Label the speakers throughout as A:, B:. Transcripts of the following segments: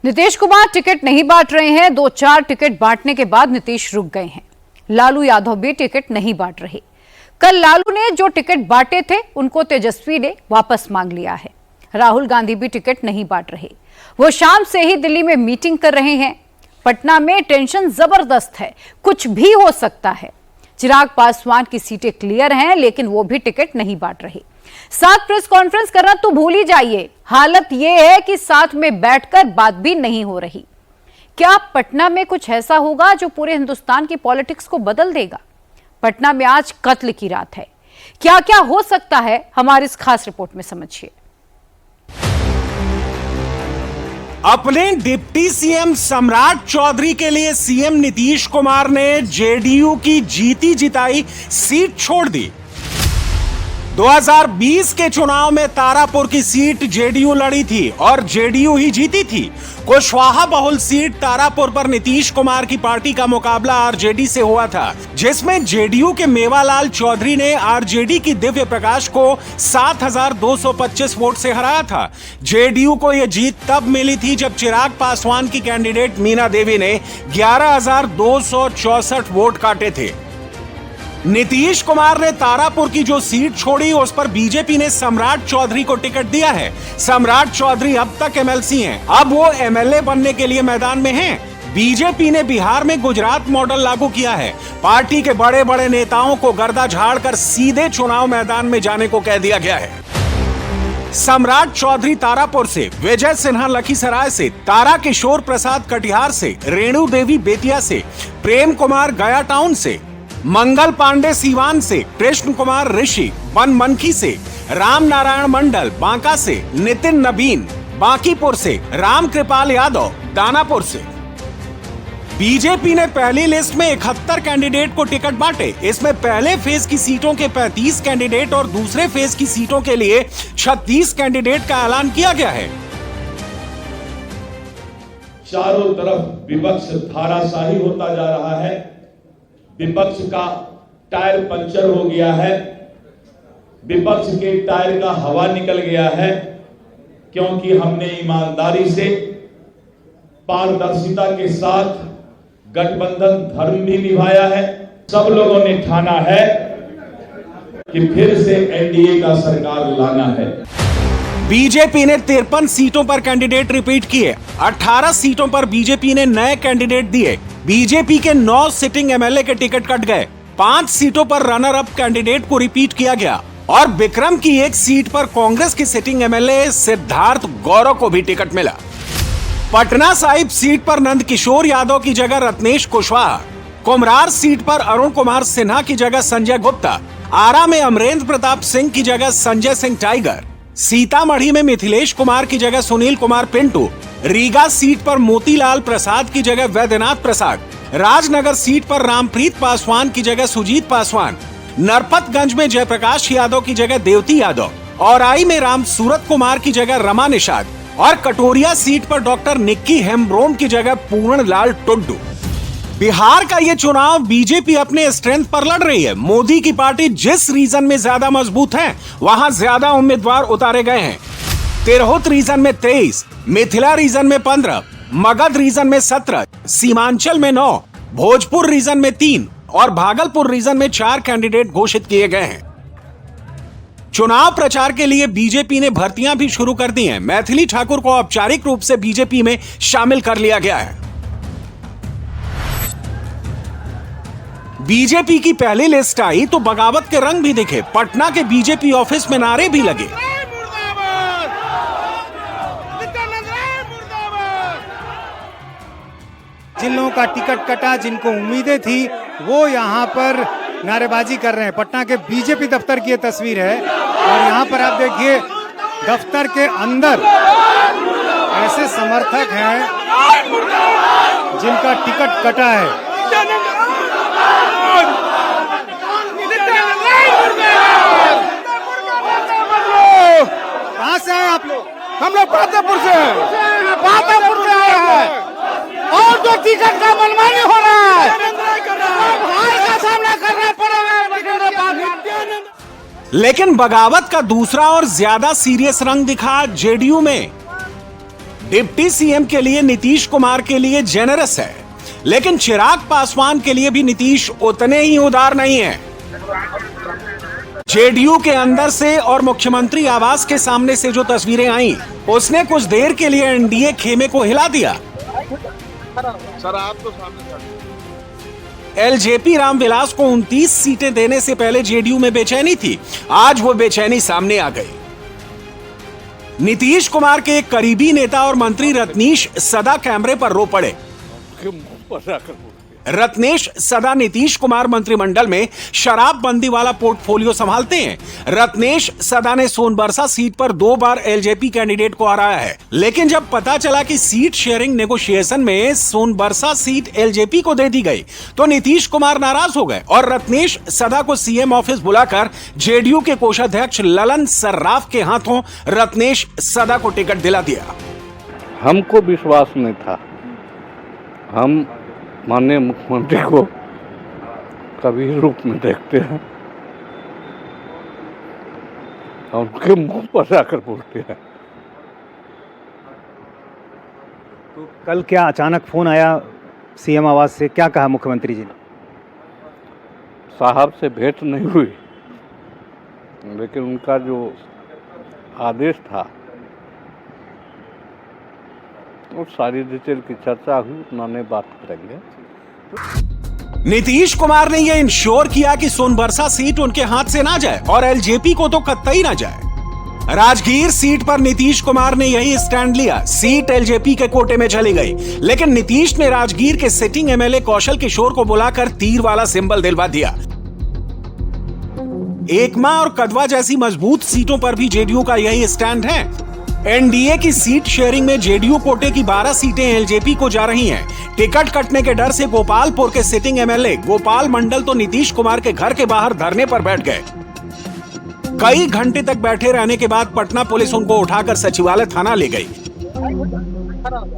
A: Nitish Kumar ticket नहीं बांट रहे हैं। 2-4 टिकट बांटने के बाद नीतीश रुक गए हैं। लालू यादव भी टिकट नहीं बांट रहे। कल लालू ने जो टिकट बांटे थे उनको तेजस्वी ने वापस मांग लिया है। राहुल गांधी भी टिकट नहीं बांट रहे। वो शाम से ही दिल्ली में मीटिंग कर रहे हैं। पटना में टेंशन जबरदस्त है, कुछ भी हो सकता है। चिराग पासवान की सीटें क्लियर हैं, लेकिन वो भी टिकट नहीं बांट रहे। साथ प्रेस कॉन्फ्रेंस करना तो भूल ही जाइए। हालत यह है कि साथ में बैठकर बात भी नहीं हो रही। क्या पटना में कुछ ऐसा होगा जो पूरे हिंदुस्तान की पॉलिटिक्स को बदल देगा? पटना में आज कत्ल की रात है। क्या क्या हो सकता है, हमारी इस खास रिपोर्ट में समझिए।
B: अपने डिप्टी सीएम सम्राट चौधरी के लिए सीएम नीतीश कुमार ने जेडीयू की जीती जिताई सीट छोड़ दी। 2020 के चुनाव में तारापुर की सीट जेडीयू लड़ी थी और जेडीयू ही जीती थी। कुशवाहा बहुल सीट तारापुर पर नीतीश कुमार की पार्टी का मुकाबला आरजेडी से हुआ था, जिसमें जेडीयू के मेवालाल चौधरी ने आरजेडी की दिव्य प्रकाश को 7,225 वोट से हराया था। जेडीयू को यह जीत तब मिली थी जब चिराग पासवान की कैंडिडेट मीना देवी ने 11,264 वोट काटे थे। नीतीश कुमार ने तारापुर की जो सीट छोड़ी उस पर बीजेपी ने सम्राट चौधरी को टिकट दिया है। सम्राट चौधरी अब तक एमएलसी हैं, अब वो एमएलए बनने के लिए मैदान में हैं। बीजेपी ने बिहार में गुजरात मॉडल लागू किया है। पार्टी के बड़े बड़े नेताओं को गर्दा झाड़कर सीधे चुनाव मैदान में जाने को कह दिया गया है। सम्राट चौधरी तारापुर से, विजय सिन्हा लखीसराय से, तारा किशोर प्रसाद कटिहार से, रेणु देवी बेतिया से, प्रेम कुमार गया टाउन से, मंगल पांडे सीवान से, कृष्ण कुमार ऋषि बनमनखी से, राम नारायण मंडल बांका से, नितिन नबीन बांकीपुर से, राम कृपाल यादव दानापुर से। बीजेपी ने पहली लिस्ट में 71 कैंडिडेट को टिकट बांटे। इसमें पहले फेज की सीटों के 35 कैंडिडेट और दूसरे फेज की सीटों के लिए 36 कैंडिडेट का ऐलान किया गया है।
C: चारों तरफ विपक्ष धाराशाही होता जा रहा है। विपक्ष का टायर पंचर हो गया है। विपक्ष के टायर का हवा निकल गया है, क्योंकि हमने ईमानदारी से, पारदर्शिता के साथ गठबंधन धर्म भी निभाया है। सब लोगों ने ठाना है कि फिर से एनडीए का सरकार लाना है।
B: बीजेपी ने 53 सीटों पर कैंडिडेट रिपीट किए। 18 सीटों पर बीजेपी ने नए कैंडिडेट दिए। बीजेपी के 9 सिटिंग एमएलए के टिकट कट गए। 5 सीटों पर रनर अप कैंडिडेट को रिपीट किया गया और विक्रम की एक सीट पर कांग्रेस की सिटिंग एमएलए सिद्धार्थ गौरव को भी टिकट मिला। पटना साहिब सीट पर नंद किशोर यादव की जगह रत्नेश कुशवाहा, कुमरार सीट पर अरुण कुमार सिन्हा की जगह संजय गुप्ता, आरा में अमरेंद्र प्रताप सिंह की जगह संजय सिंह टाइगर, सीतामढ़ी में मिथिलेश कुमार की जगह सुनील कुमार पिंटू, रीगा सीट पर मोतीलाल प्रसाद की जगह वैद्यनाथ प्रसाद, राजनगर सीट पर रामप्रीत पासवान की जगह सुजीत पासवान, नरपतगंज में जयप्रकाश यादव की जगह देवती यादव, औराई में राम सूरत कुमार की जगह रमा निषाद और कटोरिया सीट पर डॉक्टर निक्की हेम्ब्रोम की जगह पूर्णलाल टुड्डू। बिहार का ये चुनाव बीजेपी अपने स्ट्रेंथ पर लड़ रही है। मोदी की पार्टी जिस रीजन में ज्यादा मजबूत है, वहां ज्यादा उम्मीदवार उतारे गए हैं। तिरहुत रीजन में 23, मिथिला रीजन में 15, मगध रीजन में 17, सीमांचल में 9, भोजपुर रीजन में 3 और भागलपुर रीजन में 4 कैंडिडेट घोषित किए गए हैं। चुनाव प्रचार के लिए बीजेपी ने भर्तियां भी शुरू कर दी हैं। मैथिली ठाकुर को औपचारिक रूप से बीजेपी में शामिल कर लिया गया है। बीजेपी की पहली लिस्ट आई तो बगावत के रंग भी दिखे। पटना के बीजेपी ऑफिस में नारे भी लगे।
D: जिन लोगों का टिकट कटा, जिनको उम्मीदें थी, वो यहाँ पर नारेबाजी कर रहे हैं। पटना के बीजेपी दफ्तर की ये तस्वीर है और यहाँ पर आप देखिए दफ्तर के अंदर ऐसे समर्थक हैं जिनका टिकट कटा है। कहाँ से आए आप लोग?
E: हम लोग पातेपुर से हैं। पातेपुर से आए हैं और जो टिकट का मनमानी हो रहा है, हार का सामना करना पड़ेगा।
B: लेकिन बगावत का दूसरा और ज्यादा सीरियस रंग दिखा जेडीयू में। डिप्टी सीएम के लिए नीतीश कुमार के लिए जेनरस है, लेकिन चिराग पासवान के लिए भी नीतीश उतने ही उदार नहीं है। जेडीयू के अंदर से और मुख्यमंत्री आवास के सामने से जो तस्वीरें आई, उसने कुछ देर के लिए एनडीए खेमे को हिला दिया।
E: सर आप तो सामने
B: एलजेपी रामविलास को 29 सीटें देने से पहले जेडीयू में बेचैनी थी, आज वो बेचैनी सामने आ गई। नीतीश कुमार के एक करीबी नेता और मंत्री रत्नेश सदा कैमरे पर रो पड़े। रत्नेश सदा नीतीश कुमार मंत्रिमंडल में शराबबंदी वाला पोर्टफोलियो संभालते हैं। रत्नेश सदा ने सोनबरसा सीट पर 2 बार एलजेपी कैंडिडेट को हराया है, लेकिन जब पता चला कि सीट शेयरिंग नेगोशिएशन में सोनबरसा सीट एलजेपी को दे दी गई, तो नीतीश कुमार नाराज हो गए और रत्नेश सदा को सीएम ऑफिस बुलाकर जेडीयू के कोषाध्यक्ष ललन सर्राफ के हाथों रत्नेश सदा को टिकट दिला दिया।
F: हमको विश्वास नहीं था, हम माननीय मुख्यमंत्री को कभी रूप में देखते हैं और उनके मुंह पर जाकर बोलते हैं।
D: तो कल क्या अचानक फोन आया सीएम आवास से, क्या कहा मुख्यमंत्री जी ने?
F: साहब से भेंट नहीं हुई, लेकिन उनका जो आदेश था और सारी डिटेल की चर्चा हुई, उन्होंने बात करेंगे।
B: नीतीश कुमार ने यह इंश्योर किया कि सोनबरसा सीट उनके हाथ से ना जाए और एलजेपी को तो कतई ना जाए। राजगीर सीट पर नीतीश कुमार ने यही स्टैंड लिया, सीट एलजेपी के कोटे में चली गई, लेकिन नीतीश ने राजगीर के सिटिंग एमएलए कौशल किशोर को बुलाकर तीर वाला सिंबल दिलवा दिया। एकमा और कदवा जैसी मजबूत सीटों पर भी जेडीयू का यही स्टैंड है। एनडीए की सीट शेयरिंग में जेडीयू कोटे की 12 सीटें एलजेपी को जा रही हैं। टिकट कटने के डर से गोपालपुर के सिटिंग एमएलए गोपाल मंडल तो नीतीश कुमार के घर के बाहर धरने पर बैठ गए। कई घंटे तक बैठे रहने के बाद पटना पुलिस उनको उठाकर सचिवालय थाना ले गई।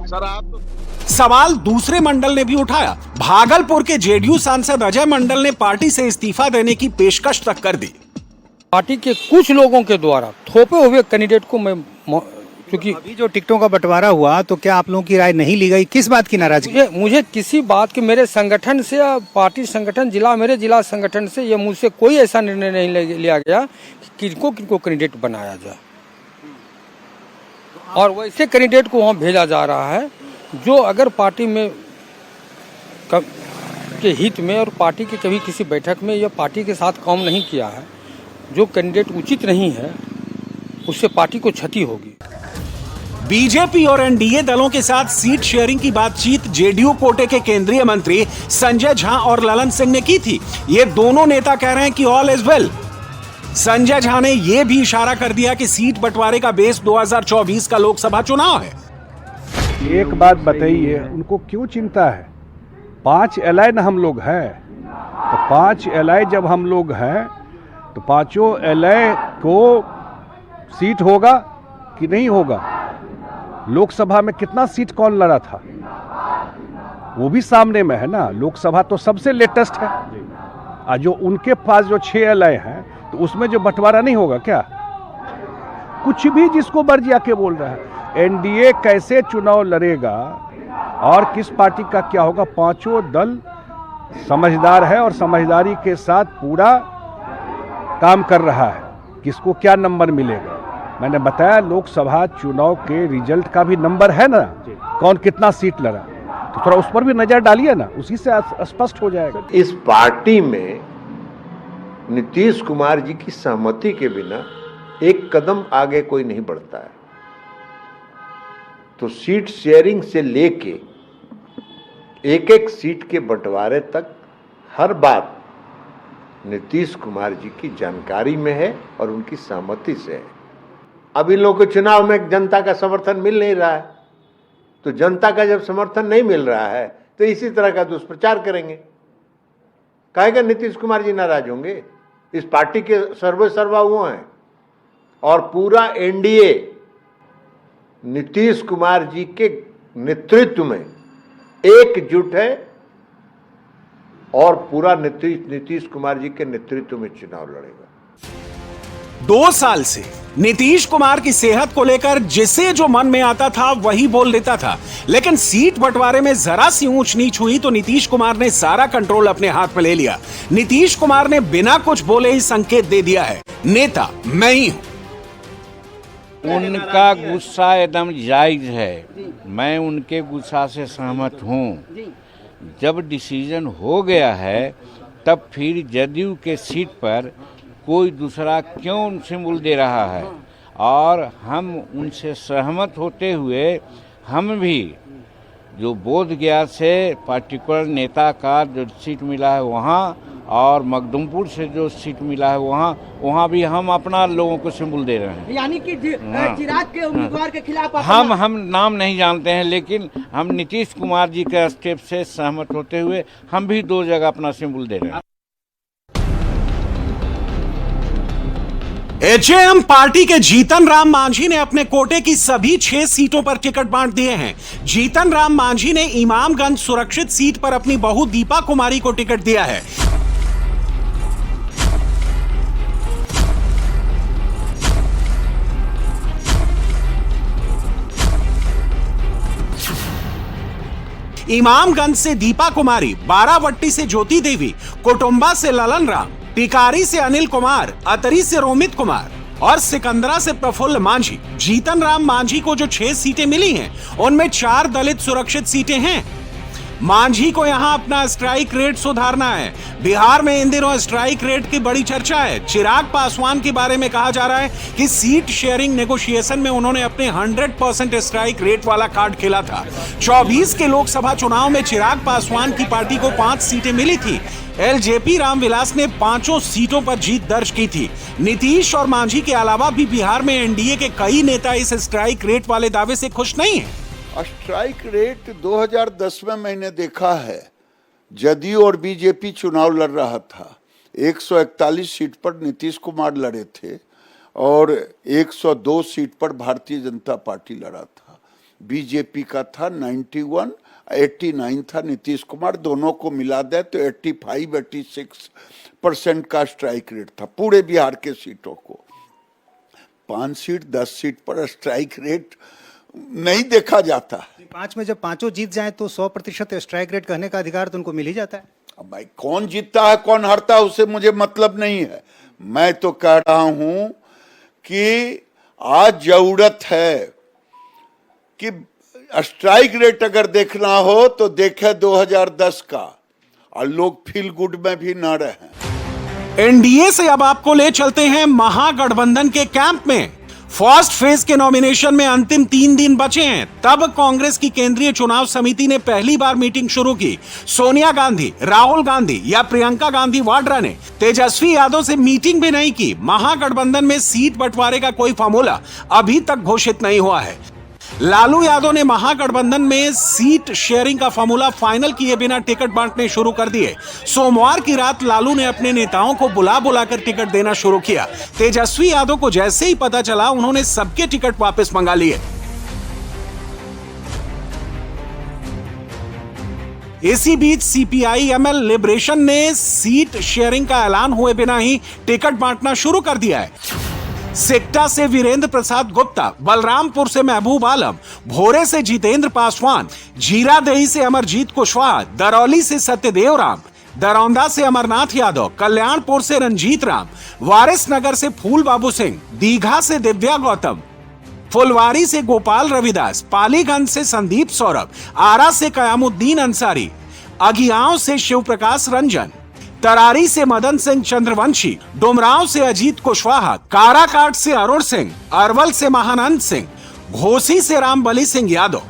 E: सर आप तो
B: सवाल दूसरे मंडल ने भी उठाया। भागलपुर के जेडीयू सांसद अजय मंडल ने पार्टी से इस्तीफा देने की पेशकश तक कर दी।
G: पार्टी के कुछ लोगों के द्वारा थोपे हुए कैंडिडेट को मैं, क्योंकि
D: अभी जो टिकटों का बंटवारा हुआ तो क्या आप लोगों की राय नहीं ली गई? किस बात की नाराजगी?
G: मुझे किसी बात के, मेरे संगठन से, पार्टी संगठन मेरे जिला संगठन से ये मुझसे कोई ऐसा निर्णय नहीं लिया गया कि किनको कैंडिडेट बनाया जाए, और वैसे कैंडिडेट को वहाँ भेजा जा रहा है जो अगर पार्टी में के हित में और पार्टी के कभी किसी बैठक में या पार्टी के साथ काम नहीं किया है, जो कैंडिडेट उचित नहीं है, उससे पार्टी को क्षति होगी।
B: बीजेपी और एनडीए दलों के साथ सीट शेयरिंग की बातचीत जेडीयू कोटे के केंद्रीय मंत्री संजय झा और ललन सिंह ने की थी। ये दोनों नेता कह रहे हैं कि all is well. Sanjay Jha ने यह भी इशारा कर दिया कि सीट बंटवारे का बेस 2024 का लोकसभा चुनाव है।
H: एक बात बताइए, उनको क्यों चिंता है? 5 एलआई न हम लोग हैं, तो 5 एलआई जब हम लोग हैं तो 5 एलआई को सीट होगा कि नहीं होगा? लोकसभा में कितना सीट कौन लड़ा था वो भी सामने में है ना। लोकसभा तो सबसे लेटेस्ट है, और जो उनके पास जो 6 एलआई हैं तो उसमें जो बंटवारा नहीं होगा क्या? कुछ भी जिसको मर्जी आके बोल रहा है। एनडीए कैसे चुनाव लड़ेगा और किस पार्टी का क्या होगा? 5 दल समझदार है और समझदारी के साथ पूरा काम कर रहा है। किसको क्या नंबर मिलेगा? मैंने बताया लोकसभा चुनाव के रिजल्ट का भी नंबर है ना, कौन कितना सीट लड़ा, तो थोड़ा उस पर भी नजर डालिए ना, उसी से स्पष्ट हो जाएगा।
I: इस पार्टी में नीतीश कुमार जी की सहमति के बिना एक कदम आगे कोई नहीं बढ़ता है। तो सीट शेयरिंग से लेके एक सीट के बंटवारे तक हर बात नीतीश कुमार जी की जानकारी में है और उनकी सहमति से है। अब इन लोगों के चुनाव में जनता का समर्थन मिल नहीं रहा है, तो जनता का जब समर्थन नहीं मिल रहा है तो इसी तरह का दुष्प्रचार करेंगे। कहेगा नीतीश कुमार जी नाराज होंगे? इस पार्टी के सर्वे सर्वा वो हैं और पूरा एनडीए नीतीश कुमार जी के नेतृत्व में एकजुट है और पूरा नीतीश कुमार जी के नेतृत्व में चुनाव लड़ेगा।
B: 2 साल से नीतीश कुमार की सेहत को लेकर जिसे जो मन में आता था वही बोल देता था, लेकिन सीट बंटवारे में जरा सी ऊंच नीच हुई तो नीतीश कुमार ने सारा कंट्रोल अपने हाथ में ले लिया। नीतीश कुमार ने बिना कुछ बोले ही संकेत दे दिया है, नेता मैं ही हूं।
F: उनका गुस्सा एकदम जायज है, मैं उनके गुस्सा से सहमत हूं। जब डिसीजन हो गया है तब फिर जदयू के सीट पर कोई दूसरा क्यों सिंबल दे रहा है, और हम उनसे सहमत होते हुए हम भी जो बोध गया से पार्टिकुलर नेता का जो सीट मिला है वहाँ, और मखदूमपुर से जो सीट मिला है वहाँ भी हम अपना लोगों को सिंबल दे रहे हैं।
E: यानी कि चिराग के उम्मीदवार के खिलाफ
F: हम नाम नहीं जानते हैं, लेकिन हम नीतीश कुमार जी के स्टेप से सहमत होते हुए हम भी 2 जगह अपना सिंबल दे रहे हैं।
B: एचएएम पार्टी के जीतन राम मांझी ने अपने कोटे की सभी 6 सीटों पर टिकट बांट दिए हैं। जीतन राम मांझी ने इमामगंज सुरक्षित सीट पर अपनी बहू दीपा कुमारी को टिकट दिया है। इमामगंज से दीपा कुमारी, बारावट्टी से ज्योति देवी, कुटुंबा से ललन राम, टिकारी से अनिल कुमार, अतरी से रोमित कुमार और सिकंदरा से प्रफुल्ल मांझी। जीतन राम मांझी को जो 6 सीटें मिली हैं उनमें 4 दलित सुरक्षित सीटें हैं। मांझी को यहां अपना स्ट्राइक रेट सुधारना है। बिहार में इन दिनों स्ट्राइक रेट की बड़ी चर्चा है। चिराग पासवान के बारे में कहा जा रहा है कि सीट शेयरिंग नेगोशिएशन में उन्होंने अपने 100% स्ट्राइक रेट वाला कार्ड खेला था। 24 के लोकसभा चुनाव में चिराग पासवान की पार्टी को 5 सीटें मिली थी। एलजेपी रामविलास ने 5 सीटों पर जीत दर्ज की थी। नीतीश और मांझी के अलावा भी बिहार में एनडीए के कई नेता इस स्ट्राइक रेट वाले दावे से खुश नहीं है।
J: स्ट्राइक रेट 2010 में मैंने देखा है, जदयू और बीजेपी चुनाव लड़ रहा था। 141 सीट पर नीतीश कुमार लड़े थे और 102 सीट पर भारतीय जनता पार्टी लड़ा था। बीजेपी का था 91, 89 था नीतीश कुमार। दोनों को मिला दे तो 85-86% का स्ट्राइक रेट था पूरे बिहार के सीटों को। 5 सीट 10 सीट पर स्ट्राइक रेट नहीं देखा जाता।
D: 5 में जब 5 जीत जाए तो 100% स्ट्राइक रेट कहने का अधिकार तो उनको मिल ही जाता है।
J: अब भाई कौन जीतता है कौन हारता है उससे मुझे मतलब नहीं है। मैं तो कह रहा हूं कि आज जरूरत है कि स्ट्राइक रेट अगर देखना हो तो देखे 2010 का, और लोग फील गुड में भी न रहे।
B: एनडीए से अब आपको ले चलते हैं महागठबंधन के कैंप में। फर्स्ट फेज के नॉमिनेशन में अंतिम 3 दिन बचे हैं, तब कांग्रेस की केंद्रीय चुनाव समिति ने पहली बार मीटिंग शुरू की। सोनिया गांधी, राहुल गांधी या प्रियंका गांधी वाड्रा ने तेजस्वी यादव से मीटिंग भी नहीं की। महागठबंधन में सीट बंटवारे का कोई फार्मूला अभी तक घोषित नहीं हुआ है। लालू यादव ने महागठबंधन में सीट शेयरिंग का फार्मूला फाइनल किए बिना टिकट बांटने शुरू कर दिए। सोमवार की रात लालू ने अपने नेताओं को बुला बुलाकर टिकट देना शुरू किया। तेजस्वी यादव को जैसे ही पता चला उन्होंने सबके टिकट वापस मंगा लिए। इसी बीच सीपीआई-एमएल लिबरेशन ने सीट शेयरिंग का ऐलान हुए बिना ही टिकट बांटना शुरू कर दिया है। सेक्टा से वीरेंद्र प्रसाद गुप्ता, बलरामपुर से महबूब आलम, भोरे से जितेंद्र पासवान, जीरादेही से अमरजीत कुशवाहा, दरौली से सत्यदेव राम, दरौंदा से अमरनाथ यादव, कल्याणपुर से रंजीत राम, वारिसनगर से फूल बाबू सिंह, दीघा से दिव्या गौतम, फुलवारी से गोपाल रविदास, पालीगंज से संदीप सौरभ, आरा से कयामुद्दीन अंसारी, अगियाओं से शिव प्रकाश रंजन, तरारी से मदन सिंह चंद्रवंशी, डुमरांव से अजीत कुशवाहा, काराकाट से अरुण सिंह, अरवल से महानंद सिंह, घोसी से रामबली सिंह यादव।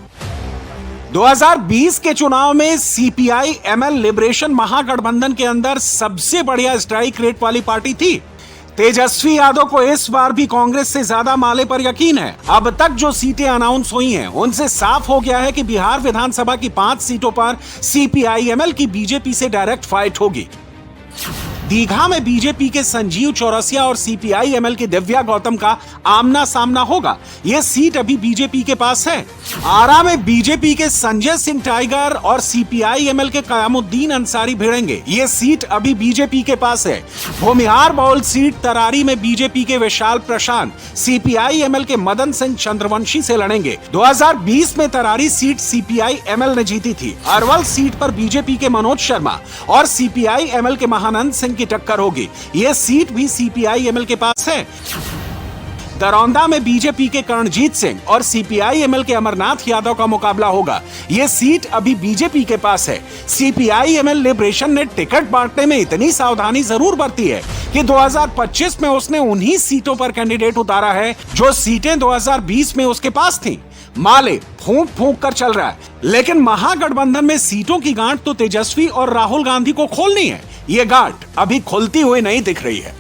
B: 2020 के चुनाव में सीपीआई-एमएल लिबरेशन महागठबंधन के अंदर सबसे बढ़िया स्ट्राइक रेट वाली पार्टी थी। तेजस्वी यादव को इस बार भी कांग्रेस से ज्यादा माले पर यकीन है। अब तक जो सीटें अनाउंस हुई हैं उनसे साफ हो गया है कि बिहार विधानसभा की 5 सीटों पर सीपीआई-एमएल की बीजेपी से डायरेक्ट फाइट होगी। दीघा में बीजेपी के संजीव चौरसिया और सीपीआई एमएल की दिव्या गौतम का आमना सामना होगा। यह सीट अभी बीजेपी के पास है। आरा में बीजेपी के संजय सिंह टाइगर और सीपीआई एमएल के कयामुद्दीन अंसारी भिड़ेंगे। यह सीट अभी बीजेपी के पास है। भूमिहार बाउल सीट तरारी में बीजेपी के विशाल प्रशांत सीपीआई एमएल के मदन सिंह चंद्रवंशी से लड़ेंगे। 2020 में तरारी सीट सीपीआई एमएल ने जीती थी। अरवल सीट पर बीजेपी के मनोज शर्मा और सीपीआई एमएल के महानंद सिंह की टक्कर होगी। यह सीट भी सीपीआई एमएल के पास है। दरौंदा में बीजेपी के कर्णजीत सिंह और सीपीआई एमएल के अमरनाथ यादव का मुकाबला होगा। यह सीट अभी बीजेपी के पास है। सीपीआई एमएल लिबरेशन ने टिकट बांटने में इतनी सावधानी जरूर बरती है कि 2025 में उसने उन्हीं सीटों पर कैंडिडेट उतारा है जो सीटें 2020 में उसके पास थीं। माले फूंक फूंक कर चल रहा है, लेकिन महागठबंधन में सीटों की गांठ तो तेजस्वी और राहुल गांधी को खोलनी है। ये गांठ अभी खुलती हुई नहीं दिख रही है।